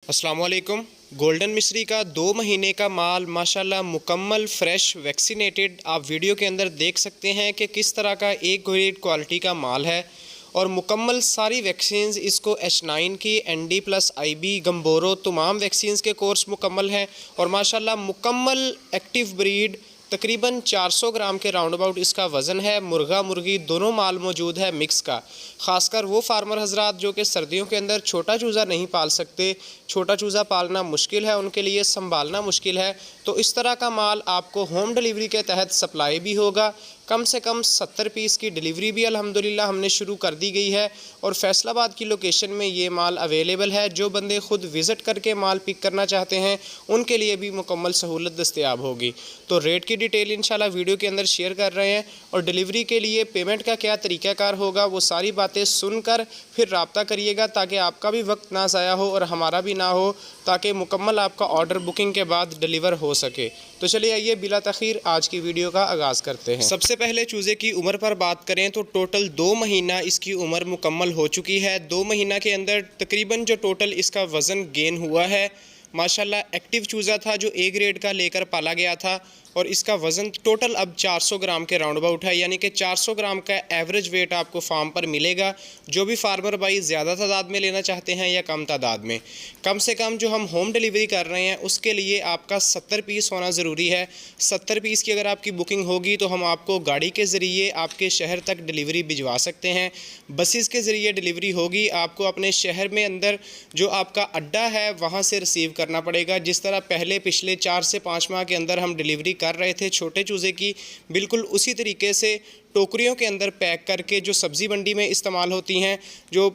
अस्सलाम वालेकुम। गोल्डन मिस्री का 2 महीने का माल माशाल्लाह मुकम्मल फ्रेश वैक्सीनेटेड आप वीडियो के अंदर देख सकते हैं कि किस तरह का एक ग्रेड क्वालिटी का माल है और मुकम्मल सारी वैक्सीन्स इसको H9 की ND+IB गम्बोरो तमाम वैक्सीन्स के कोर्स मुकम्मल हैं और माशाल्लाह मुकम्मल एक्टिव ब्रीड तकरीबन 400 ग्राम के राउंड अबाउट इसका वज़न है। मुर्गा मुर्गी दोनों माल मौजूद है मिक्स का। ख़ासकर वो फार्मर हजरात जो कि सर्दियों के अंदर छोटा चूज़ा नहीं पाल सकते, छोटा चूज़ा पालना मुश्किल है, उनके लिए संभालना मुश्किल है, तो इस तरह का माल आपको होम डिलीवरी के तहत सप्लाई भी होगा। कम से कम 70 पीस की डिलीवरी भी अल्हम्दुलिल्लाह हमने शुरू कर दी गई है और फैसलाबाद की लोकेशन में ये माल अवेलेबल है। जो बंदे ख़ुद विज़िट करके माल पिक करना चाहते हैं उनके लिए भी मुकम्मल सहूलत दस्तयाब होगी। तो रेट की डिटेल इंशाल्लाह वीडियो के अंदर शेयर कर रहे हैं और डिलीवरी के लिए पेमेंट का क्या तरीक़ाकार होगा वो सारी बातें सुनकर फिर रब्ता करिएगा ताकि आपका भी वक्त ना ज़ाया हो और हमारा भी ना हो, ताकि मुकम्मल आपका ऑर्डर बुकिंग के बाद डिलीवर हो सके। तो चलिए आइए बिला तख़ीर आज की वीडियो का आगाज़ करते हैं। सबसे पहले चूज़े की उम्र पर बात करें तो टोटल 2 महीना इसकी उम्र मुकम्मल हो चुकी है। 2 महीना के अंदर तकरीबन जो टोटल इसका वज़न गेन हुआ है माशाल्लाह एक्टिव चूज़ा था जो A ग्रेड का लेकर पाला गया था और इसका वज़न टोटल अब 400 ग्राम के राउंड अबाउट है, यानी कि 400 ग्राम का एवरेज वेट आपको फार्म पर मिलेगा। जो भी फार्मर भाई ज़्यादा तादाद में लेना चाहते हैं या कम तादाद में, कम से कम जो हम होम डिलीवरी कर रहे हैं उसके लिए आपका 70 पीस होना ज़रूरी है। 70 पीस की अगर आपकी बुकिंग होगी तो हम आपको गाड़ी के ज़रिए आपके शहर तक डिलीवरी भिजवा सकते हैं। बसेस के ज़रिए डिलीवरी होगी, आपको अपने शहर में अंदर जो आपका अड्डा है वहाँ से रिसीव करना पड़ेगा। जिस तरह पहले पिछले 4 से 5 माह के अंदर हम डिलीवरी कर रहे थे छोटे चूज़े की, बिल्कुल उसी तरीके से टोकरियों के अंदर पैक करके जो सब्ज़ी मंडी में इस्तेमाल होती हैं, जो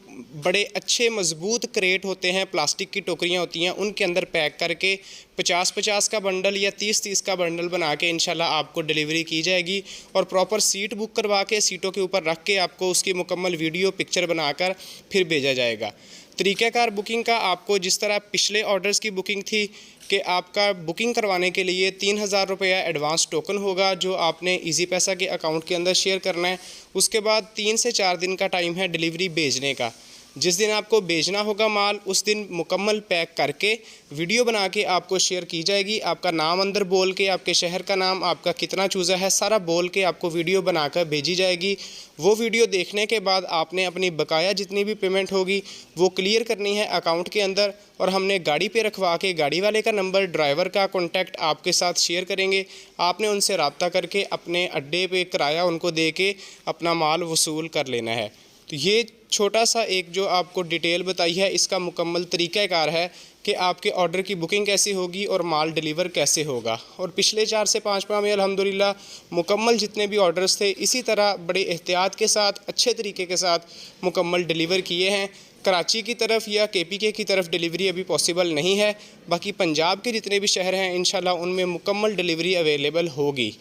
बड़े अच्छे मज़बूत क्रेट होते हैं, प्लास्टिक की टोकरियां होती हैं, उनके अंदर पैक करके 50-50 का बंडल या 30-30 का बंडल बना के इंशाल्लाह आपको डिलीवरी की जाएगी और प्रॉपर सीट बुक करवा के सीटों के ऊपर रख के आपको उसकी मुकम्मल वीडियो पिक्चर बनाकर फिर भेजा जाएगा। तरीक़ाकार बुकिंग का आपको जिस तरह पिछले ऑर्डर्स की बुकिंग थी कि आपका बुकिंग करवाने के लिए 3000 रुपया एडवांस टोकन होगा जो आपने इजी पैसा के अकाउंट के अंदर शेयर करना है। उसके बाद 3 से 4 दिन का टाइम है डिलीवरी भेजने का। जिस दिन आपको भेजना होगा माल उस दिन मुकम्मल पैक करके वीडियो बना के आपको शेयर की जाएगी। आपका नाम अंदर बोल के, आपके शहर का नाम, आपका कितना चूज़ा है, सारा बोल के आपको वीडियो बनाकर भेजी जाएगी। वो वीडियो देखने के बाद आपने अपनी बकाया जितनी भी पेमेंट होगी वो क्लियर करनी है अकाउंट के अंदर और हमने गाड़ी पे रखवा के गाड़ी वाले का नंबर, ड्राइवर का कॉन्टैक्ट आपके साथ शेयर करेंगे। आपने उनसे रब्ता करके अपने अड्डे पे किराया उनको दे के अपना माल वसूल कर लेना है। तो ये छोटा सा एक जो आपको डिटेल बताई है इसका मुकम्मल तरीक़ाकार है कि आपके ऑर्डर की बुकिंग कैसे होगी और माल डिलीवर कैसे होगा। और पिछले 4 से 5 माह में अल्हम्दुलिल्लाह मुकम्मल जितने भी ऑर्डर्स थे इसी तरह बड़े एहतियात के साथ, अच्छे तरीके के साथ मुकम्मल डिलीवर किए हैं। कराची की तरफ या KPK की तरफ डिलीवरी अभी पॉसिबल नहीं है, बाकी पंजाब के जितने भी शहर हैं इंशाल्लाह उनमें मुकम्मल डिलीवरी अवेलेबल होगी।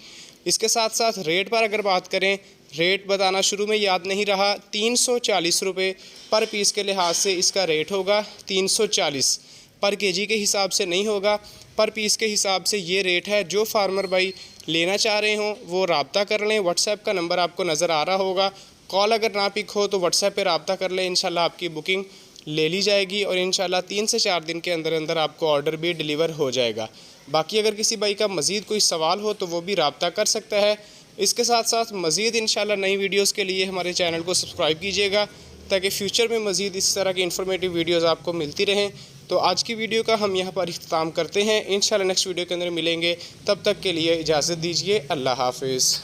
इसके साथ साथ रेट पर अगर बात करें, रेट बताना शुरू में याद नहीं रहा, 340 रुपये पर पीस के लिहाज से इसका रेट होगा। 340 पर केजी के हिसाब से नहीं होगा, पर पीस के हिसाब से ये रेट है। जो फार्मर भाई लेना चाह रहे हों वो रब्ता कर लें। व्हाट्सएप का नंबर आपको नज़र आ रहा होगा, कॉल अगर ना पिक हो तो व्हाट्सएप पे रब्ता कर लें, इंशाल्लाह आपकी बुकिंग ले ली जाएगी और इंशाल्लाह 3 से 4 दिन के अंदर अंदर आपको ऑर्डर भी डिलीवर हो जाएगा। बाकी अगर किसी भाई का मज़ीद कोई सवाल हो तो वो भी रब्ता कर सकता है। इसके साथ साथ मज़ीद इंशाल्लाह नई वीडियोज़ के लिए हमारे चैनल को सब्सक्राइब कीजिएगा ताकि फ्यूचर में मज़ीद इस तरह की इन्फॉर्मेटिव वीडियोज़ आपको मिलती रहें। तो आज की वीडियो का हम यहाँ पर इख्तिताम करते हैं। इंशाल्लाह नेक्स्ट वीडियो के अंदर मिलेंगे, तब तक के लिए इजाज़त दीजिए। अल्लाह हाफ़िज़।